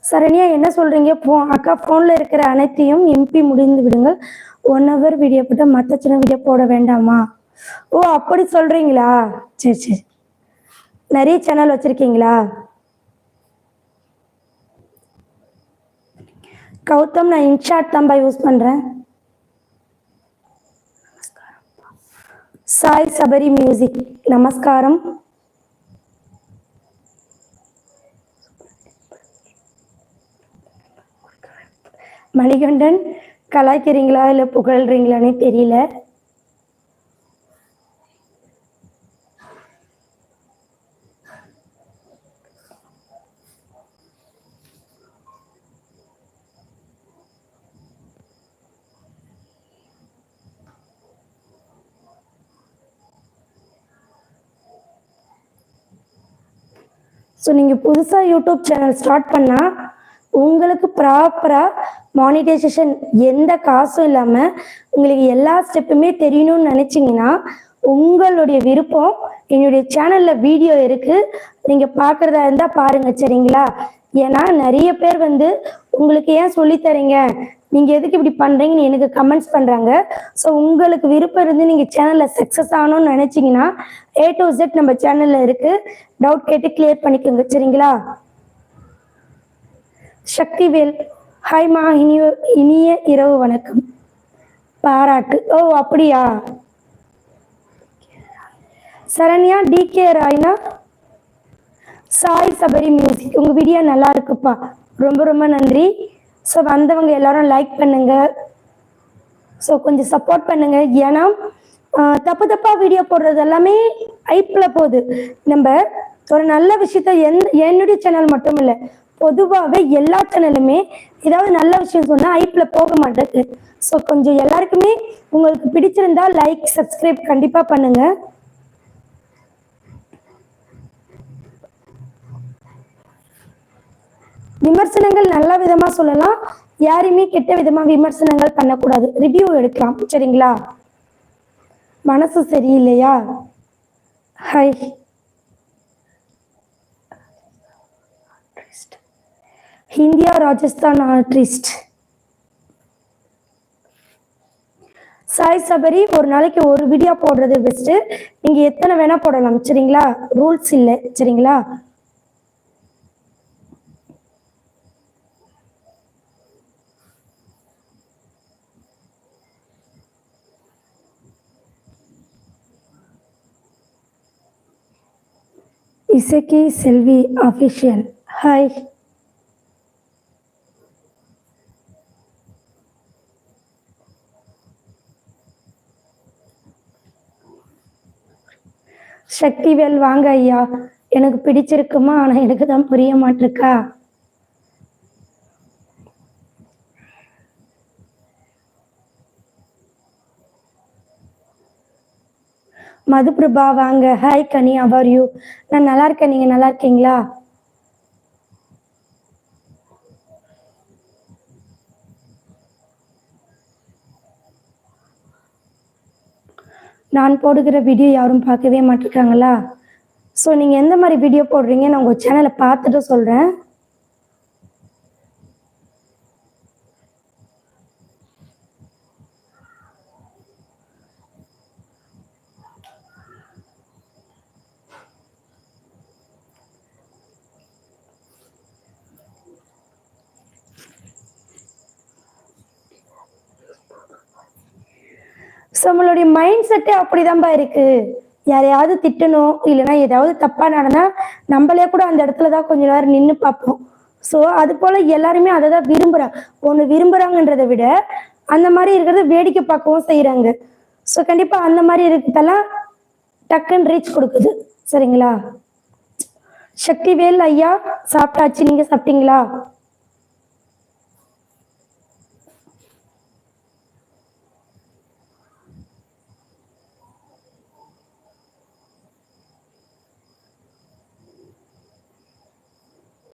சரண்யா என்ன சொல்றீங்க? அக்கா ஃபோன்ல இருக்கிற அனைத்தையும் எம்பி முடிந்து விடுங்கள். 1 hour வீடியோ போட்டு மற்ற சின்ன வீடியோ போட வேண்டாமா? ஓ அப்படி சொல்றீங்களா? சரி சரி. நிறைய சேனல் வச்சிருக்கீங்களா? கௌதம், நான் இன்ஷாட் தான்பா யூஸ் பண்றேன். சாய் சபரி மியூசிக் நமஸ்காரம். மணிகண்டன், கலாய்க்கிறீங்களா இல்லை புகழ்றீங்களானே தெரியல. ஸோ நீங்கள் புதுசாக யூடியூப் சேனல் ஸ்டார்ட் பண்ணால் உங்களுக்கு ப்ராப்பராக மானிட்டைசேஷன் எந்த காசும் இல்லாமல் உங்களுக்கு எல்லா ஸ்டெப்புமே தெரியணும்னு நினச்சிங்கன்னா உங்களுடைய விருப்பம். என்னுடைய சேனலில் வீடியோ இருக்குது, நீங்கள் பார்க்குறதா இருந்தால் பாருங்கள், சரிங்களா? ஏன்னா நிறைய பேர் உங்களுக்கு ஏன் சொல்லித்தரீங்க, நீங்கள் எதுக்கு இப்படி பண்ணுறீங்கன்னு எனக்கு கமெண்ட்ஸ் பண்ணுறாங்க. ஸோ உங்களுக்கு விருப்பம் இருந்து நீங்கள் சேனலில் சக்ஸஸ் ஆகணும்னு நினச்சிங்கன்னா A to Z நம்ம சேனலில் இருக்குது. டவுட் கேட்டு கிளியர் பண்ணிக்கோங்க, சரிங்களா? சக்திவேல், ஹாய்மா, இனிய இரவு வணக்கம், பாராட்டு. ஓ அப்படியா? சரண்யா, DK ராய்னா, சாய் சபரி மியூசிக், உங்கள் வீடியோ நல்லா இருக்குப்பா, ரொம்ப ரொம்ப நன்றி. ஸோ வந்தவங்க எல்லாரும் லைக் பண்ணுங்க, ஸோ கொஞ்சம் சப்போர்ட் பண்ணுங்க. ஏன்னா தப்பாக வீடியோ போடுறது எல்லாமே ஐப்பில் போகுது. நம்ம ஒரு நல்ல விஷயத்த என்னுடைய சேனல் மட்டும் இல்லை, பொதுவாகவே எல்லா சேனலுமே ஏதாவது நல்ல விஷயம் சொன்னால் ஐப்பில் போக மாட்டேங்குது. ஸோ கொஞ்சம் எல்லாருக்குமே உங்களுக்கு பிடிச்சிருந்தா லைக் சப்ஸ்கிரைப் கண்டிப்பாக பண்ணுங்க. விமர்சனங்கள் நல்ல விதமா சொல்லலாம், யாருமே கெட்ட விதமா விமர்சனங்கள் பண்ணக்கூடாது, ரிவ்யூ எடுக்கலாம், சரிங்களா? மனசு சரியில்லையா? Hi. India Rajasthan artist. Sai Sabari, ஒரு நாளைக்கு ஒரு வீடியோ போடுறது பெஸ்ட். நீங்க எத்தனை வேணா போடலாம், சரிங்களா? ரூல்ஸ் இல்லை, சரிங்களா? இசக்கி செல்வி அஃபிஷியல், ஹாய். சக்திவேல், வாங்க ஐயா. எனக்கு பிடிச்சிருக்குமா, ஆனால் எனக்கு தான் புரிய மாட்டிருக்கா. மதுபிரபா, வாங்க. Hi Ghani, how are you? நான் நல்லா இருக்கேன், நீங்கள் நல்லா இருக்கீங்களா? நான் போடுகிற வீடியோ யாரும் பார்க்கவே மாட்டிருக்காங்களா? ஸோ நீங்கள் எந்த மாதிரி வீடியோ போடுறீங்க, நான் உங்கள் சேனலை பார்த்துட்டு சொல்கிறேன். ஸோ நம்மளுடைய மைண்ட் செட்டே அப்படிதான்பா இருக்கு. யாரையாவது திட்டணும், இல்லைன்னா ஏதாவது தப்பா நடந்தா நம்மளே கூட அந்த இடத்துல தான் கொஞ்ச நேரம் நின்று பார்ப்போம். ஸோ அது போல எல்லாருமே அதை தான் விரும்புறாங்க. ஒன்று விரும்புறாங்கன்றதை விட அந்த மாதிரி இருக்கிறத வேடிக்கை பார்க்கவும் செய்யறாங்க. ஸோ கண்டிப்பா அந்த மாதிரி இருக்கிறதெல்லாம் டக்குன்னு ரீச் கொடுக்குது, சரிங்களா? சக்திவேல் ஐயா, சாப்பிட்டாச்சு, நீங்க சாப்பிட்டீங்களா?